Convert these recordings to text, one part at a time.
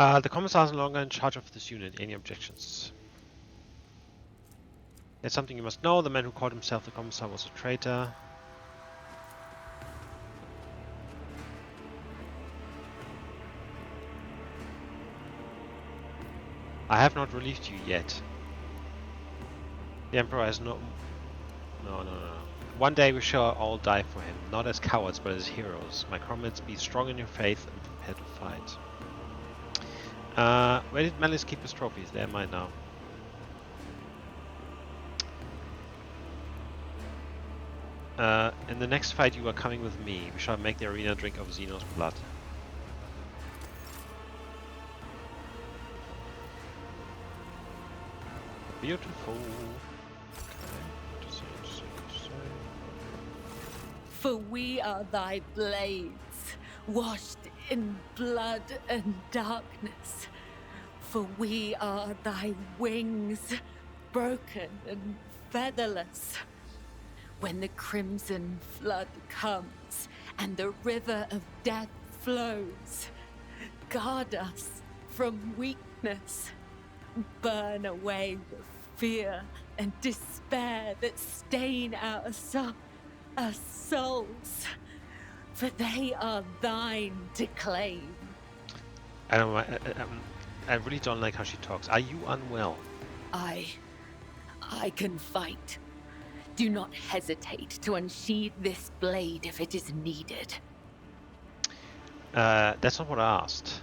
The commissar is no longer in charge of this unit. Any objections? There's something you must know. The man who called himself the commissar was a traitor. I have not relieved you yet. The Emperor has no... No. One day we shall all die for him, not as cowards, but as heroes. My comrades, be strong in your faith and prepare to fight. Where did Melis keep his trophies? They're mine now. In the next fight you are coming with me. We shall make the arena drink of Zeno's blood. Beautiful. For we are thy blades, washed in blood and darkness. For we are thy wings, broken and featherless. When the crimson flood comes and the river of death flows, guard us from weakness. Burn away the fear and despair that stain our souls, for they are thine to claim. I really don't like how she talks. Are you unwell? I can fight. Do not hesitate to unsheathe this blade if it is needed. That's not what I asked.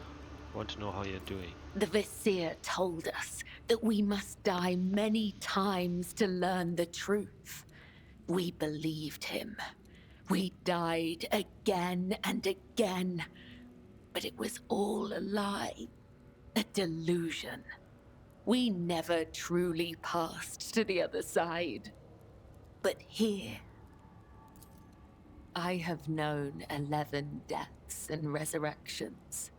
I want to know how you're doing. The Vizier told us that we must die many times to learn the truth. We believed him. We died again and again. But it was all a lie, a delusion. We never truly passed to the other side. But here, I have known 11 deaths and resurrections.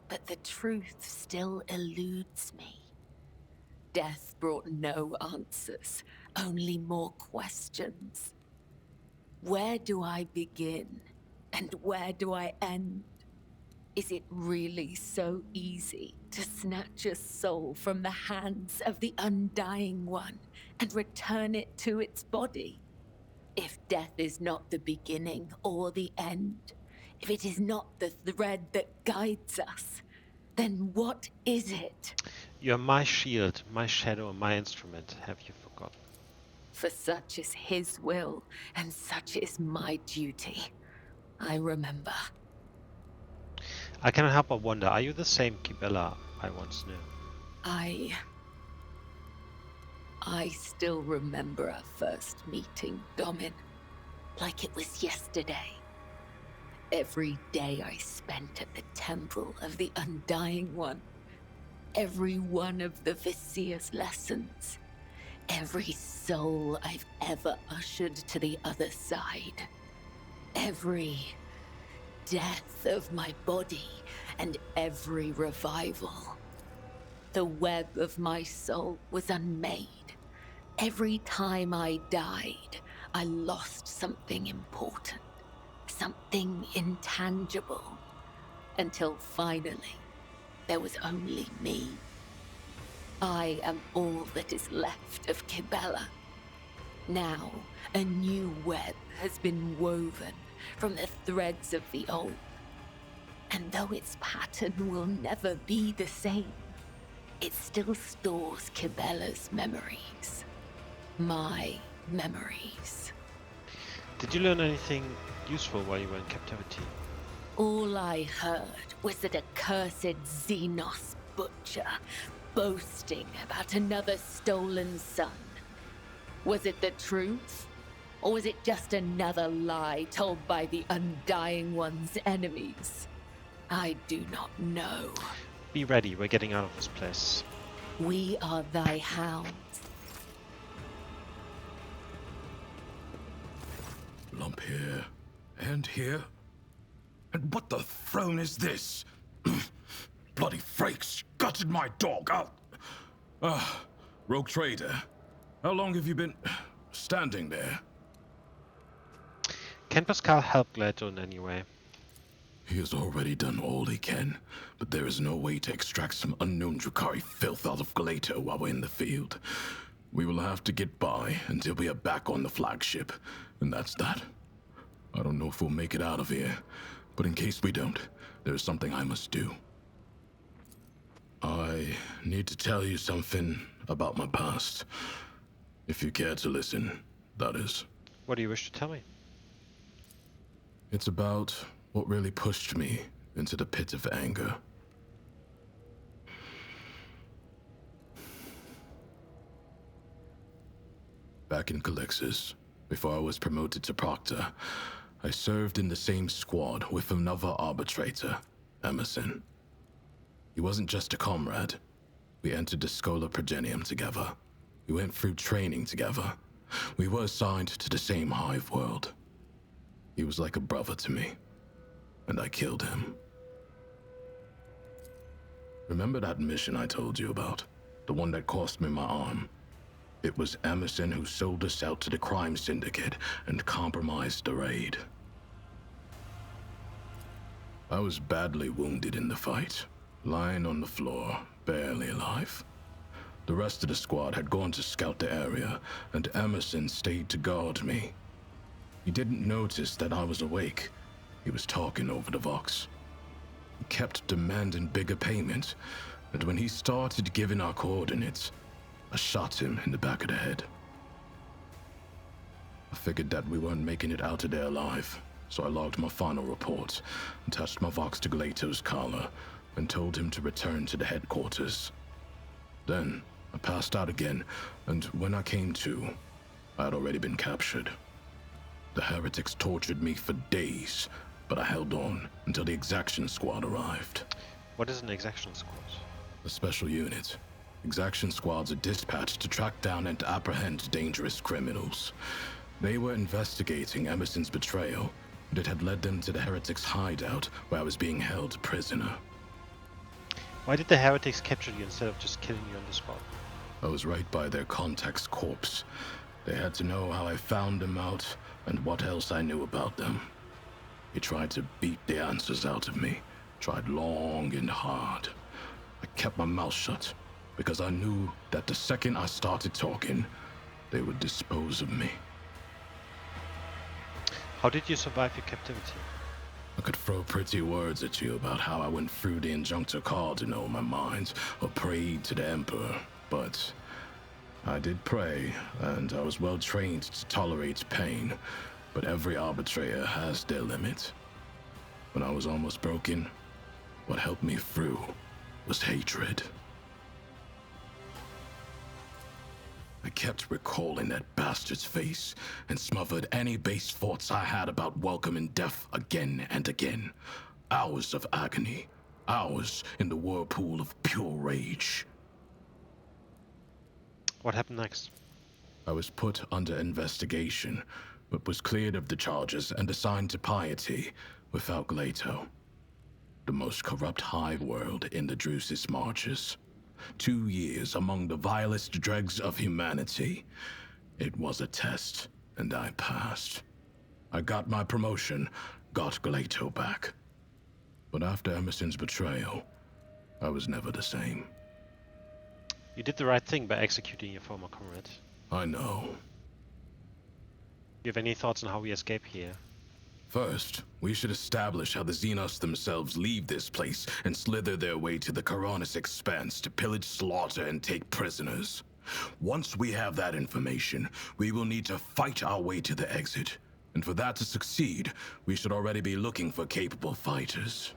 But the truth still eludes me. Death brought no answers, only more questions. Where do I begin, and where do I end? Is it really so easy to snatch a soul from the hands of the Undying One and return it to its body? If death is not the beginning or the end, if it is not the thread that guides us, then what is it? You're my shield, my shadow, my instrument. Have you forgotten? For such is his will, and such is my duty. I remember. I cannot help but wonder, are you the same Kibellah I once knew? I still remember our first meeting, Domin, like it was yesterday. Every day I spent at the temple of the Undying One. Every one of the Vizier's lessons. Every soul I've ever ushered to the other side. Every death of my body and every revival. The web of my soul was unmade. Every time I died, I lost something important. Something intangible, until finally, there was only me. I am all that is left of Kibellah. Now, a new web has been woven from the threads of the old. And though its pattern will never be the same, it still stores Kibellah's memories. My memories. Did you learn anything useful while you were in captivity? All I heard was that a cursed Xenos butcher boasting about another stolen son. Was it the truth? Or was it just another lie told by the Undying One's enemies? I do not know. Be ready, we're getting out of this place. We are thy hounds. Lump here, and here. And what the throne is this? Bloody frakes gutted my dog out. Rogue trader. How long have you been standing there? Can Pasqal help Gladon in any way? He has already done all he can, but there is no way to extract some unknown Drukhari filth out of Galato while we're in the field. We will have to get by until we are back on the flagship, and that's that. I don't know if we'll make it out of here, but in case we don't, there's something I must do. I need to tell you something about my past. If you care to listen, that is. What do you wish to tell me? It's about what really pushed me into the pit of anger. Back in Calixis, before I was promoted to Proctor, I served in the same squad with another arbitrator, Emerson. He wasn't just a comrade. We entered the Schola Progenium together. We went through training together. We were assigned to the same hive world. He was like a brother to me, and I killed him. Remember that mission I told you about? The one that cost me my arm? It was Emerson who sold us out to the crime syndicate and compromised the raid. I was badly wounded in the fight, lying on the floor, barely alive. The rest of the squad had gone to scout the area, and Emerson stayed to guard me. He didn't notice that I was awake. He was talking over the Vox. He kept demanding bigger payment, and when he started giving our coordinates, I shot him in the back of the head. I figured that we weren't making it out of there alive, so I logged my final report, attached my Vox to Galato's collar, and told him to return to the headquarters. Then, I passed out again, and when I came to, I had already been captured. The heretics tortured me for days, but I held on until the exaction squad arrived. What is an exaction squad? A special unit. Exaction squads are dispatched to track down and apprehend dangerous criminals. They were investigating Emerson's betrayal, and it had led them to the heretics' hideout where I was being held prisoner. Why did the heretics capture you instead of just killing you on the spot? I was right by their contact's corpse. They had to know how I found them out and what else I knew about them. They tried to beat the answers out of me, tried long and hard. I kept my mouth shut because I knew that the second I started talking, they would dispose of me. How did you survive your captivity? I could throw pretty words at you about how I went through the Injunctor Call to know my mind, or prayed to the Emperor, but I did pray, and I was well trained to tolerate pain, but every arbitrator has their limit. When I was almost broken, what helped me through was hatred. I kept recalling that bastard's face and smothered any base thoughts I had about welcoming death again and again. Hours of agony, hours in the whirlpool of pure rage. What happened next? I was put under investigation, but was cleared of the charges and assigned to Piety without Galato. The most corrupt hive world in the Drusis marches. 2 years among the vilest dregs of humanity. It was a test, and I passed. I got my promotion, got Galato back. But after Emerson's betrayal, I was never the same. You did the right thing by executing your former comrade. I know. Do you have any thoughts on how we escape here? First, we should establish how the Xenos themselves leave this place and slither their way to the Coronis Expanse to pillage, slaughter, and take prisoners. Once we have that information, we will need to fight our way to the exit. And for that to succeed, we should already be looking for capable fighters.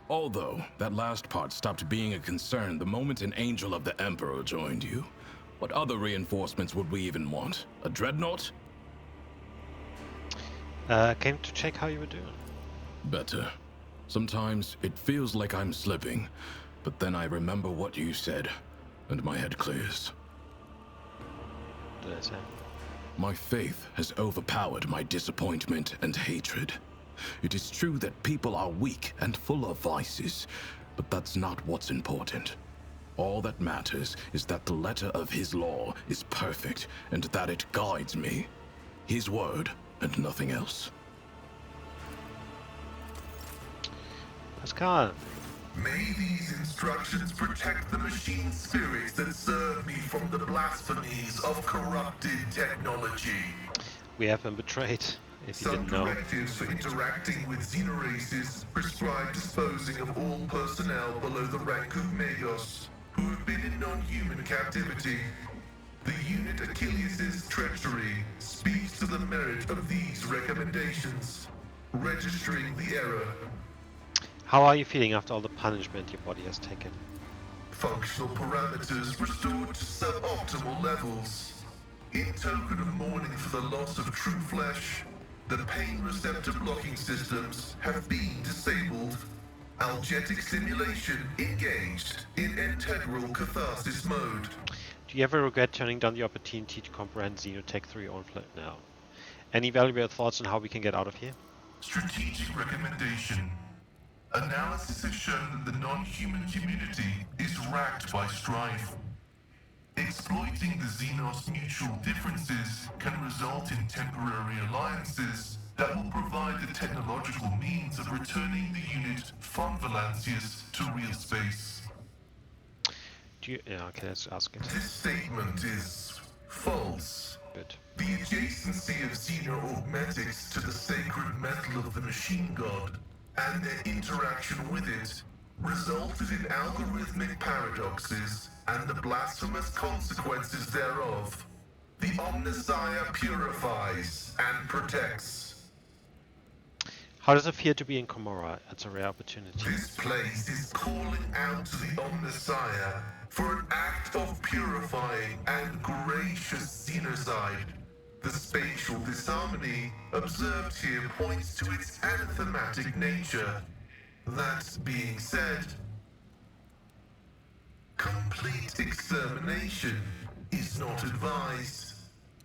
Although, that last part stopped being a concern the moment an Angel of the Emperor joined you. What other reinforcements would we even want? A dreadnought? Came to check how you were doing. Better. Sometimes it feels like I'm slipping, but then I remember what you said, and my head clears. Did I say? My faith has overpowered my disappointment and hatred. It is true that people are weak and full of vices, but that's not what's important. All that matters is that the letter of his law is perfect and that it guides me. His word and nothing else. Pasqal. May these instructions protect the machine spirits that serve me from the blasphemies of corrupted technology. We have been betrayed, if you Some didn't know. directives for interacting with xenoraces prescribe disposing of all personnel below the rank of Magos who have been in non-human captivity. The unit Achilles' treachery speaks to the merit of these recommendations, registering the error. How are you feeling after all the punishment your body has taken? Functional parameters restored to suboptimal levels. In token of mourning for the loss of true flesh, the pain receptor blocking systems have been disabled. Algetic simulation engaged in integral catharsis mode. Do you ever regret turning down the opportunity to comprehend Xenotech through your own now? Any valuable thoughts on how we can get out of here? Strategic recommendation. Analysis has shown that the non-human community is racked by strife. Exploiting the Xenos mutual differences can result in temporary alliances that will provide the technological means of returning the unit von Valancius to real space. Yeah, okay, let's ask it. This statement is false. Good. The adjacency of xeno-augmetics to the sacred metal of the machine god and their interaction with it resulted in algorithmic paradoxes and the blasphemous consequences thereof. The Omnissiah purifies and protects. How does it feel to be in Komorra? It's a rare opportunity. This place is calling out to the Omnissiah for an act of purifying and gracious xenocide. The spatial disharmony observed here points to its anathematic nature. That being said, complete extermination is not advised.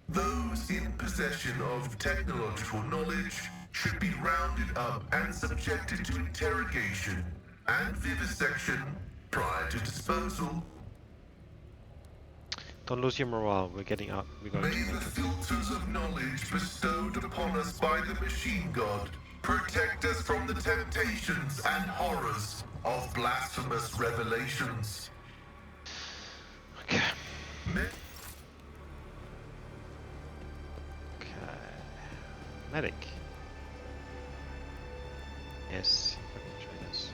Those in possession of technological knowledge should be rounded up and subjected to interrogation and vivisection prior to disposal. Don't lose your morale. We're getting up. We're going May to the make it. filters of knowledge bestowed upon us by the machine god protect us from the temptations and horrors of blasphemous revelations. Okay. May Okay. Medic. Yes, I can try this.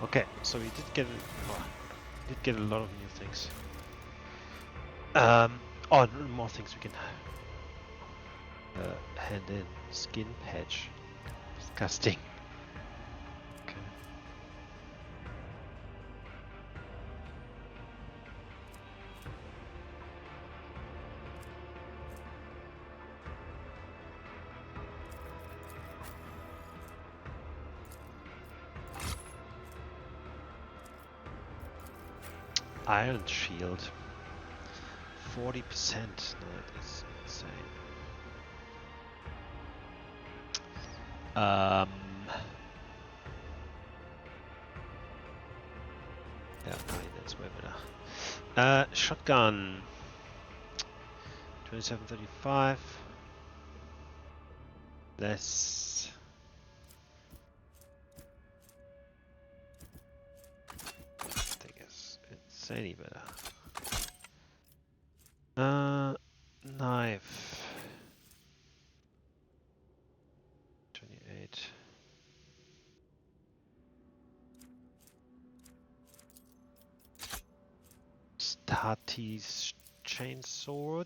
Okay, so we did get a lot of new things. Oh, more things we can hand in. Skin patch. Disgusting. Okay. Iron shield. 40%. No, that is insane. Yeah, fine, that's way better. Shotgun. 2735. Less. I think it's insanely better. Knife. 28. Stati's chainsword.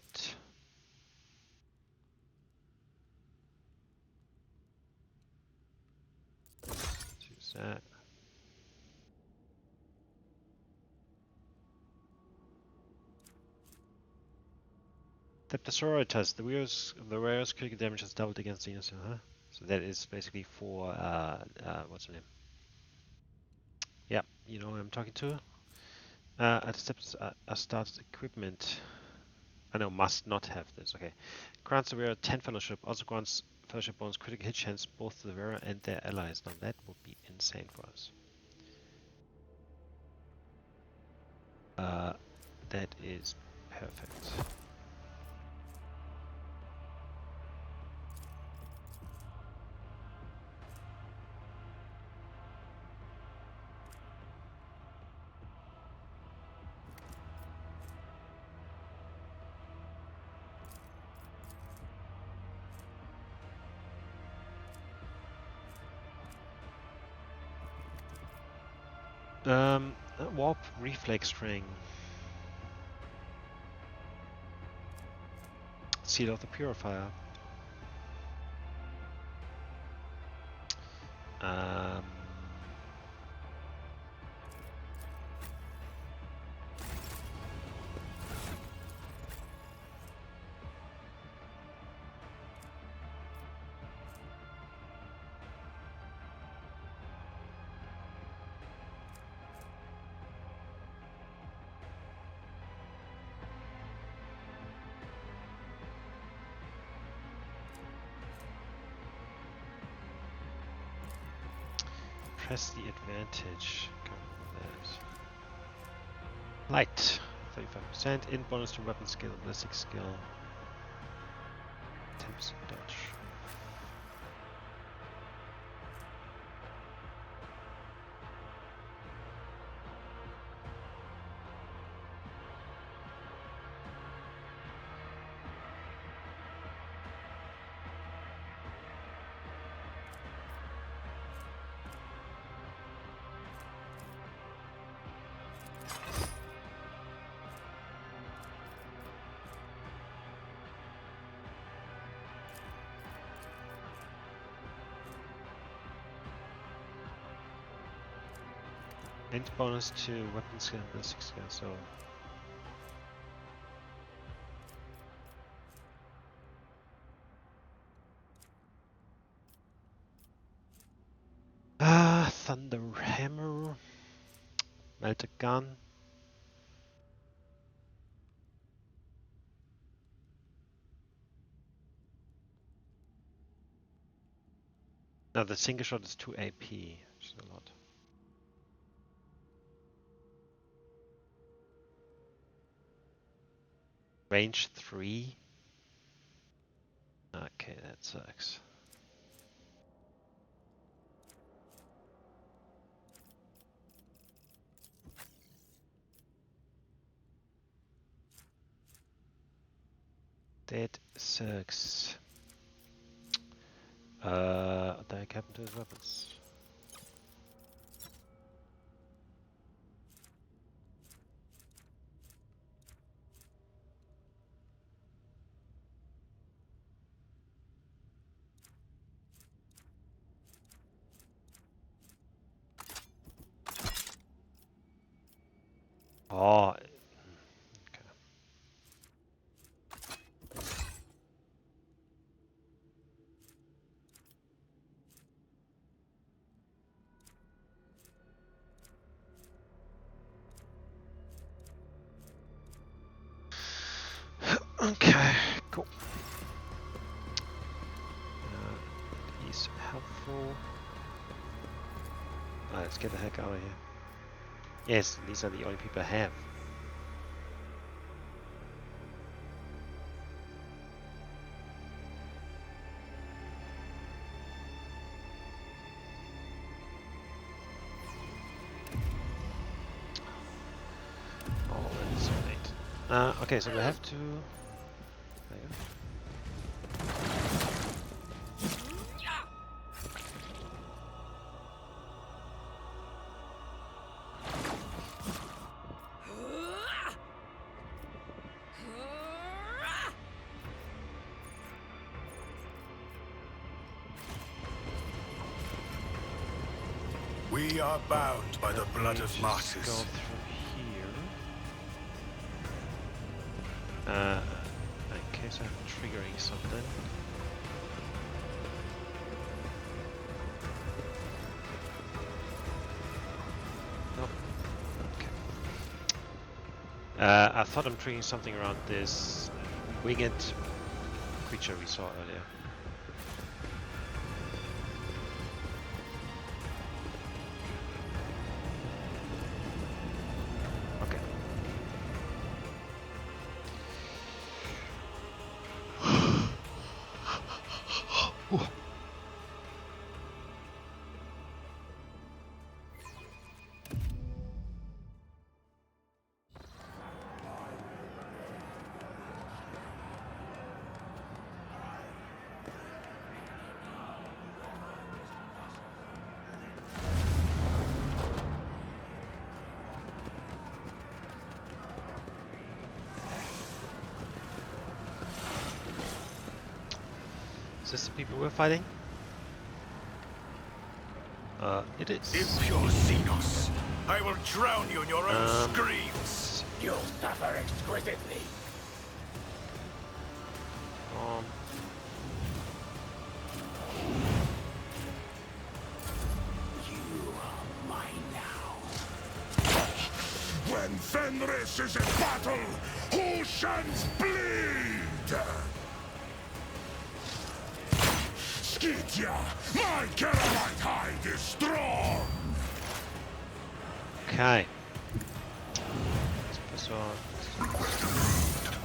Let's use that. Teptosauritas, the rarest critical damage has doubled against Xenos, huh? So that is basically for what's her name? Yeah, you know who I'm talking to. At steps, starts equipment. I know, must not have this. Okay. Grants the wearer 10 fellowship. Also grants fellowship bonus critical hit chance both to the wearer and their allies. Now that would be insane for us. That is perfect. Warp reflex ring. Seal of the Purifier. Um, Press the advantage. Go with that. Light. 35%. In bonus to weapon skill, ballistic skill. 10% dodge. And bonus to weapon skill and ballistic skill, so... Thunder Hammer. Melted Gun. Now the single shot is 2 AP, which is a lot. Range 3? Okay, that sucks. That sucks. What the heck happened to his weapons? Oh, okay. Okay, cool. He's helpful. Let's get the heck out of here. Yes, these are the only people I have. Oh, that's late. Okay, so we have to... There you go. We are bound by the blood of Go martyrs. through here. In case I'm triggering something. Nope. Okay. I thought I'm triggering something around this winged creature we saw earlier. Okay. Is this the people we're fighting? It is. Impure Xenos, I will drown you in your own screams. You'll suffer exquisitely. You are mine now. When Fenris is in battle, who shans bleed? Skytia, my Keramite hide is strong! Okay. Let's press on. Request approved.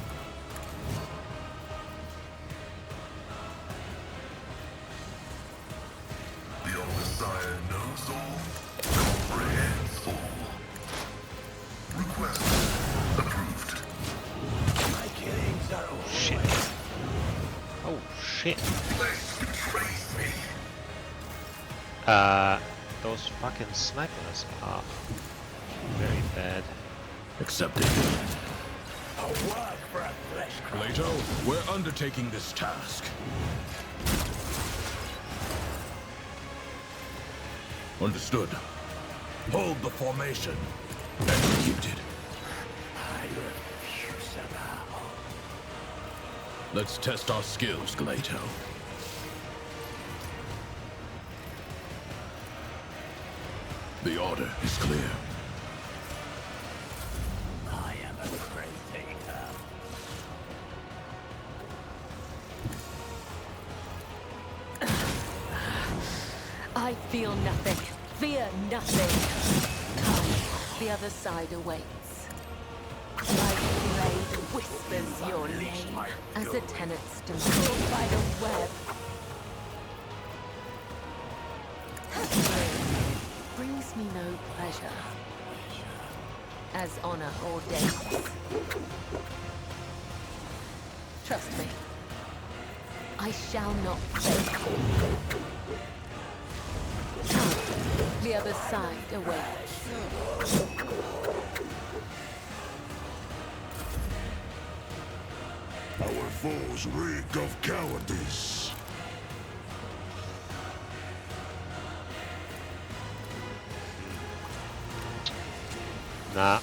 The Old Messiah knows all, comprehends all. Request approved. My killings are over. Shit. Oh shit. Flesh betrays me. Those fucking snipers are very bad. Accepted. A work for a flesh craft. Plato, we're undertaking this task. Understood. Hold the formation. Executed. I refuse to bow. Let's test our skills, Glato. The order is clear. I am a prey taker. I feel nothing. Fear nothing. Come, the other side awaits. My blade whispers your name as a tenant stood caught by the web. Brings me no pleasure, as honor ordains. Trust me, I shall not fail. The other side awaits. Our foes reek of cowardice. Nah.